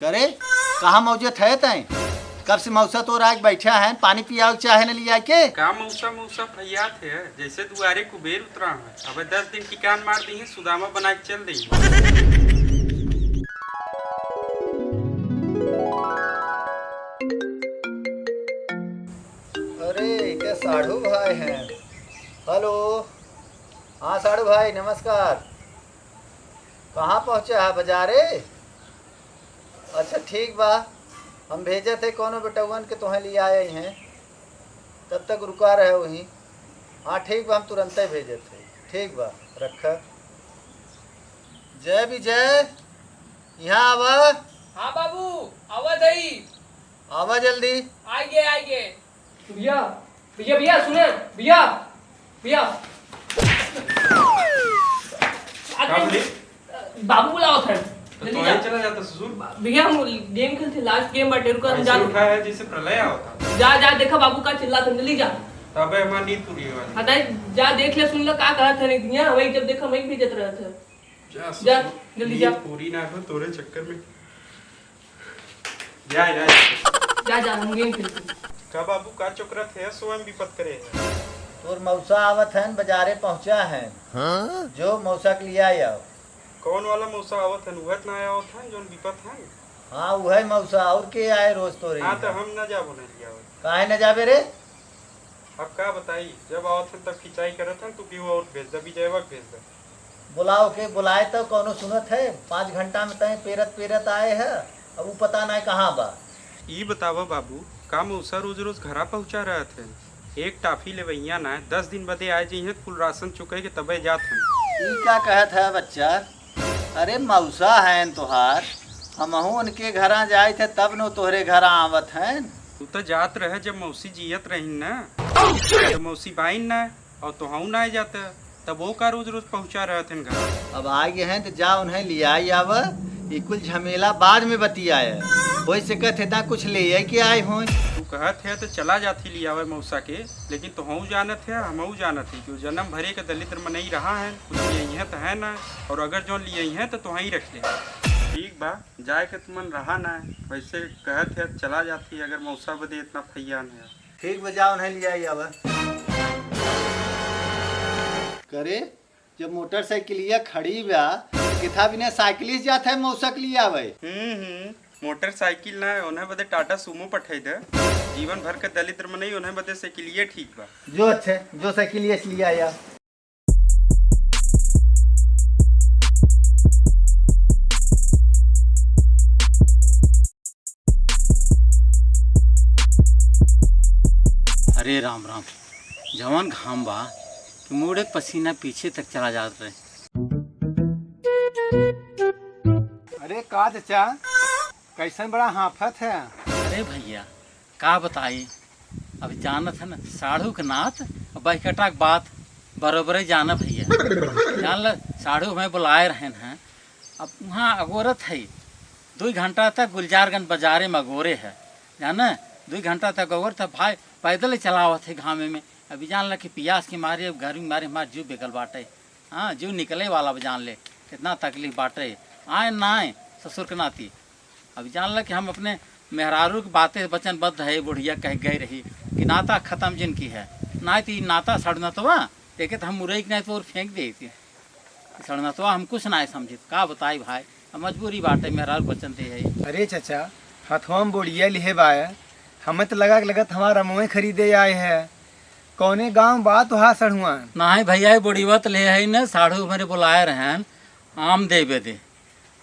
करे कहाँ मौजूद है तय? कब से मौसा तो राज बैठा है, पानी पिया चाहे न लिया के? का मौसा मौसा फैया थे जैसे दुआरे कुबेर उतरा है। अब 10 दिन टिकान मार दी है, सुदामा बना के चल दी। अरे क्या साढ़ू भाई हैं? हेलो, हाँ साढ़ू भाई नमस्कार। कहाँ पहुँचा है बाजारे? अच्छा ठीक बा, हम भेजे थे कोनो बेटवन के तोहें लिए आए हैं, तब तक रुका रहे वहीं। हाँ ठीक बा, हम तुरंत ही भेजे थे। ठीक बा, रखा। जय विजय, यहाँ आवा। हाँ बाबू आवा दई। आवा जल्दी। आइए भैया भैया भैया सुने भैया भैया बाबू बुलाओ थे। तो वहीं चला जाता ससुर। भैया हम गेम खेलते, लास्ट गेम बटे रुका हम जा उठा है जैसे प्रलय होता। जा देखा बाबू का चिल्ला था, जल्दी जा। तब हमारी नींद पूरी हुई। हटाई जा, देख ले सुन ले का कहा था नहीं दिया, वही जब देखा वही भेजत रहा था। जा जल्दी जा। पूरी ना हो तोरे चक्कर में। जा हम गेम खेलते। का बाबू का चक्कर थे स्वयं विपत करे। तोर मौसा आवत है, बाजारे पहुँचा है। हाँ? जो मौसा के लिए आया। कौन वाला मौसा आवत है? वह ना आया होता है जो विपत है। हाँ वही मौसा, और के आए रोज तो रे? हाँ तो हम न जाबो नहीं लिया। काहे न जाबे रे? अब का बताई, जब आवत है तब खिंचाई करत है, तू भी और भेज दे, विजयवा भेज दे। बुलाओ के, बुलाए तो कौनो सुनत है? 5 घंटा में तय पेरत आए है, अब वो पता नहीं कहाँ बा। ई बतावा बाबू, का मौसा रोज रोज घरा पहुँचा रहे थे? एक टाफी ले वैया ना 10 दिन बदे आए जी फुल राशन चुके के तबे जात हैं। ई क्या कहत है बच्चा? अरे मौसा है तोहार, हमहू उनके घरा जाए थे तब न तोहरे घर आवत हैं। तू तो जात रहे जब मौसी जियत रही ना, तो मौसी बाइन ना और तो हम ना जाते, तब वो का रोज रोज पहुँचा रहे थे घर। अब आ गए हैं तो जा उन्हें लिया आव। ये कुल झमेला बाद में बतियाए, वही से कहते ता कुछ ले के आए हो। तू कहत है तो चला जाती लिया हुआ मौसा के, लेकिन तो हम जानत है, हम जानत है कि जन्म भरे के दलित में नहीं रहा है, कुछ लिए तो है ना, और अगर जो लिए हैं तो वहीं रख ले। ठीक बा, जाए के तुमन रहा ना है, वैसे कहत है चला जाती अगर मौसा बदे इतना फैयान है। ठीक बजा उन्हें लिया आव। करे जब मोटरसाइकिलिया खड़ी बा किथा बिना साइकिलिस्ट जात है मौसा के लिए आवे। मोटरसाइकिल ना उन्हें बदे टाटा सुमो पठाई दे, जीवन भर के दलित में नहीं, उन्हें बदे साइकिलिए ठीक बा। जो अच्छे जो साइकिलिस्ट लिए आया। अरे राम राम, जवान घाम बा कि मुड़े पसीना पीछे तक चला जाता है। अरे का चाचा, कैसन बड़ा हाफत है? अरे भैया का बताई, अब जानत है ना साढ़ू के नाथ बैकटा के बात बरोबर जाना भैया। जान ल साढ़ू में बुलाए रहन हैं, अब वहाँ अगोरत है 2 घंटा तक गुलजारगंज बाजारे में अगोरे है जाना। 2 घंटा तक अगोर था भाई, पैदल चलावत है घामे में। अभी जान ल कि पियास के मारे गर्मी मारे हमारे जीव बेकल बाटे। हाँ जीव निकले वाला अब जान ले कितना तकलीफ बाटे। आए ना आए ससुर के नाती, अभी जान ल कि हम अपने मेहरारू की बातें वचनबद्ध है। बुढ़िया कह गई रही कि नाता ख़त्म जिनकी है ना, तो नाता सड़ना तो वहाँ देखे तो हम मुरई के नहीं तो और फेंक दे थी सड़ना तो हम कुछ ना समझे। का बताई भाई, मजबूरी बाटे मेहरारू वचन दे है। अरे चाचा हथवा में बोड़िया लिहे बाय, हमें तो लगत हमारा मुँह खरीदे आए है। कौने गांव बात वहाँ सड़ुआ ना है भैया, बुढ़ीवत ले है न साढ़ू मेरे बुलाए रहे आम देवे दे।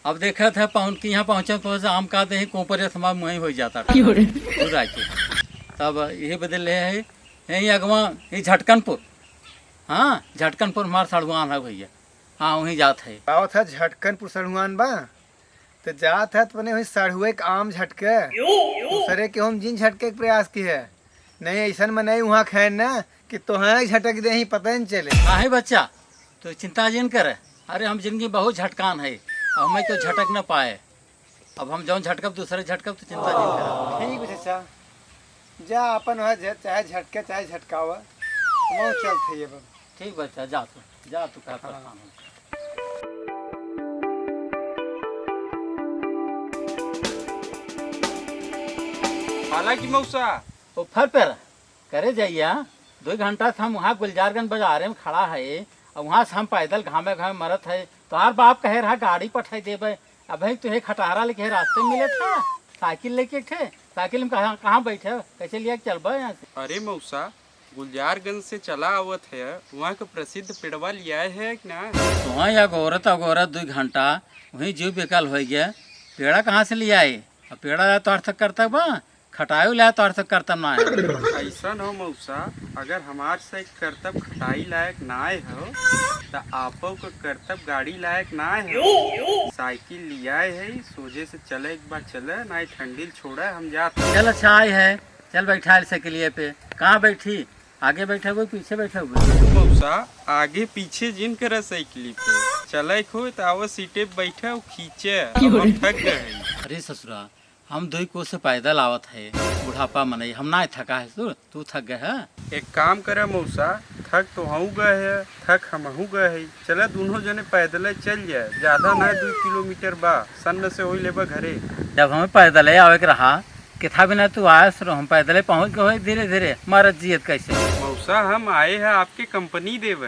अब देखा था पहुँच के यहाँ पहुँचे तो आम का दे कोपर हमारा मुँह हो जाता के तब यही बदल है यही अगवा ये झटकनपुर। हाँ झटकनपुर हमारा सड़ुआन है भैया। हाँ वहीं जात है। आओ था झटकनपुर सड़ुआन बा, तो जात है तो वही सड़ुए के आम झटके दूसरे के हम जिन झटके के प्रयास की है। नहीं ऐसा में नहीं वहाँ खैर ना कि तोहें झटक दे ही पता नहीं चले। हाँ है बच्चा, तो चिंता जिन करे। अरे हम जिंदगी बहुत झटकान है, हमें तो झटक न पाए। अब हम जौन झटकब दूसरे झटकब तो चिंता जिन करे। ठीक है चाचा, जा अपन वहाँ चाहे झटके चाहे झटकावा वो चलते ये। ठीक बच्चा जा तू क्या परेशान हो। हालांकि मौसा वो फर पर करे जाइए 2 घंटा से हम वहाँ गुलजारगंज बाजारे में खड़ा है और वहाँ से हम पैदल घामे घामे मरत है। तोहार बाप कहे रहा गाड़ी पठाई देवे। अब भाई तुहे खटारा लेके रास्ते में मिले था साइकिल लेके थे। साइकिल में कहाँ बैठे कैसे लिया चलबा यहाँ से? अरे मौसा गुलजारगंज से चला आवत है, वहाँ का प्रसिद्ध पेड़वा लिया है कि ना? वहाँ या गोरत अगोरत 2 घंटा वहीं जीव बेकल हो गया। पेड़ा कहाँ से लिया है? अब पेड़ा लाया तो अर्थ करता बा, खटाई लाया तो अर्थ करता ना है। ऐसा हो मौसा, अगर हमार से कर्तव्य खटाई लायक ना हो तो आपो का कर्तव्य गाड़ी लायक ना है। साइकिल लिया है, सोझे से चले एक बार चले ना ठंडी छोड़ा हम जाते। चल अच्छा आई है, चल बैठा साइकिलिए पे। कहाँ बैठी? आगे बैठे हुए पीछे बैठे हुए? मौसा आगे पीछे जिन कर साइकिल पे चले खो तो आवा सीटे पे बैठे और खींचे, हम थक गए। अरे ससुरा हम 2 कोस से पैदल आवत है, बुढ़ापा मनई हम ना थका है। तू थक गए है? एक काम करे मौसा, थक तो हम गए है, थक हम गए है, चले दोनों जने पैदल चल जाए, ज्यादा ना 2 किलोमीटर बा, सन्न से हो लेबा घरे। जब हमें पैदल आवे के रहा किथा बिना तू आया सर हम पैदल पहुँच गए धीरे धीरे मरत जियत कैसे? मौसा हम आए हैं आपके कंपनी देवे।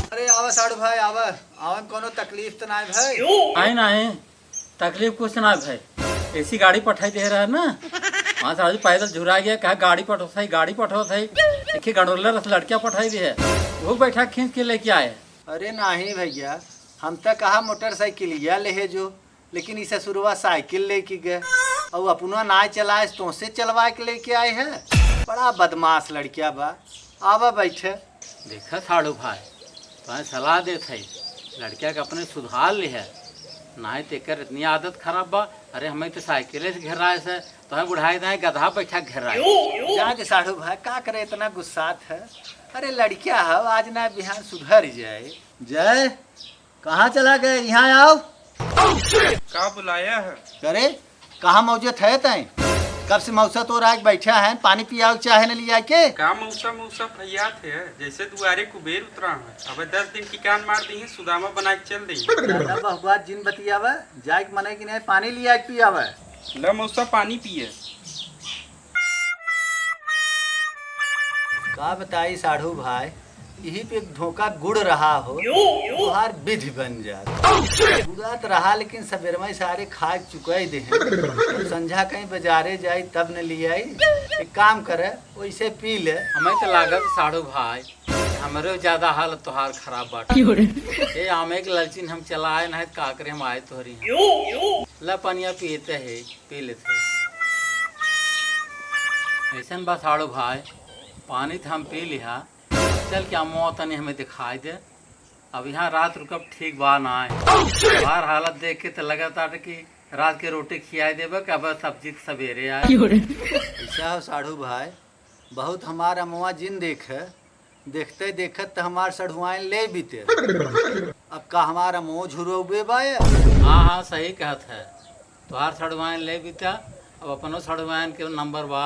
अरे आवा साड़ू भाई आवा आवा में कोनो तकलीफ तो ना है भाई? नहीं तकलीफ कुछ ना भाई, ऐसी गाड़ी पठाई दे रहा है ना। वहाँ से आज पैदल झुरा गया, कहा गाड़ी पठो सही गाड़ी पठो सही। देखिए गडोला रस लड़कियाँ पठाई दी है, वो बैठा खींच के लेके आए। अरे नहीं भैया, हम तो कहा मोटरसाइकिलिया ले है जो, लेकिन इसे शुरुआ साइकिल लेके गए और अपना ना चलाए तो से चलवा के लेके आए हैं। बड़ा बदमाश लड़किया बा। आवा बैठे। देखा साड़ू भाई तुम्हें सलाह दे थे लड़किया के अपने सुधार ली है, ना तेकर इतनी आदत खराब बा। अरे हमें तो साइकिल से घेर रहा है, तुम्हें बुढ़ाई दाएं गधा बैठा घेर रहा है। जाके साड़ू भाई का करे इतना गुस्सात है? अरे लड़किया है आज ना बिहान सुधर जाए। जय कहाँ चला गए? यहाँ आओ। का बुलाया है? करे कहाँ मौजूद है तय? कब से मौसा तो राग बैठा है, पानी पिया चाहे न लिया के? का मौसा मौसा भैया थे जैसे दुआरे कुबेर उतरा है। अब 10 दिन की कान मार दी है, सुदामा बना के चल दी। बहुबात जिन बतियावा जाए के मने कि नहीं पानी लिया के पियावा। ला मौसा पानी पिए। का बताई साढ़ू भाई, यही पे एक धोखा गुड़ रहा हो तुहार विधि बन जात। गुड़ात रहा लेकिन सवेरमा सारे खा चुका दे हैं। संझा कहीं बाजारे जाई तब न लिया। एक काम करे वैसे पी ले। हमें तो लागत साड़ू भाई हमारे ज्यादा हालत तोहार खराब बाटे। ये आमे के ललचिन हम चलाए ना का करे हम आए तोहरी ला पनिया पीते है पी लेते। ऐसा बात साड़ू भाई पानी तो हम पी लिया, चल क्या मौत नहीं हमें दिखाई दे। अब यहाँ रात रुकब ठीक बा ना है। बाहर हालत देख के तो लगा था कि रात के रोटी खिया देवे कि अब सब्जी सवेरे आए। ऐसा हो साढ़ू भाई, बहुत हमारा मुआ जिन देखते देखत तो हमार सढ़ुआन ले बीते। अब का हमारा मुँह झुरोबे बाय? हाँ सही कहत है, तुहार सड़वाइन ले बीता अब अपनो सड़वाइन के नंबर बा।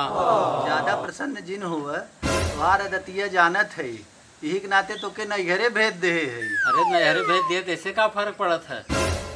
ज्यादा प्रसन्न जिन हुआ तुहार दतिया जानत है, यही के नाते तो के नैहरे भेज दे है। अरे नहरे भेज दिए तो इससे का फर्क पड़त है?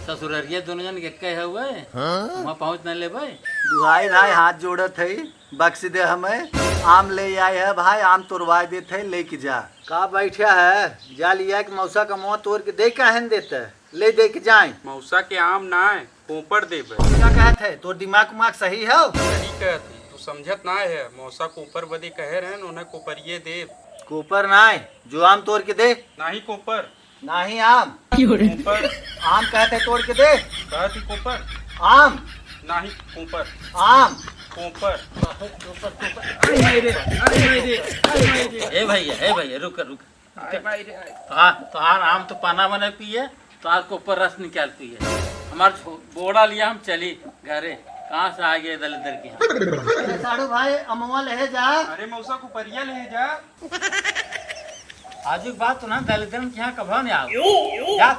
ससुररिया दोनों जन के हुए वहाँ पहुँच न ले भाई। दुहाई भाई हाथ जोड़त है, बख्श दे हमें। आम ले आए है भाई, आम तोड़वा देते लेके जा। का बैठा है जा लिया कि मौसा का मुँह तोड़ के दे कहन देते ले दे के जाए। मौसा के आम ना है कोपर देवे। क्या कहत है? तोर दिमाग उमाग सही है? सही कहती तू समझत ना है। मौसा कोपर बदे कहे रहे उन्हें कोपरिए दे। कोपर ना जो आम तोड़ के दे। नाही कोपर नहीं आम कोपर आम कहते तोड़ के दे। कहती कोपर आम नाही कोपर आम कोपर। ए भैया रुक आए भाई रे आए। तुहार आम तो पाना बने पिए, तुहार को ऊपर रस निकाल पिए। हमार बोड़ा लिया हम चली घरे, कहाँ से आ गए दल इधर की। साड़ू भाई अमवा ले जा। अरे मौसा कोपरिया ले जा। आज बात तो ना दल इधर के यहाँ कभी नहीं आओ जा।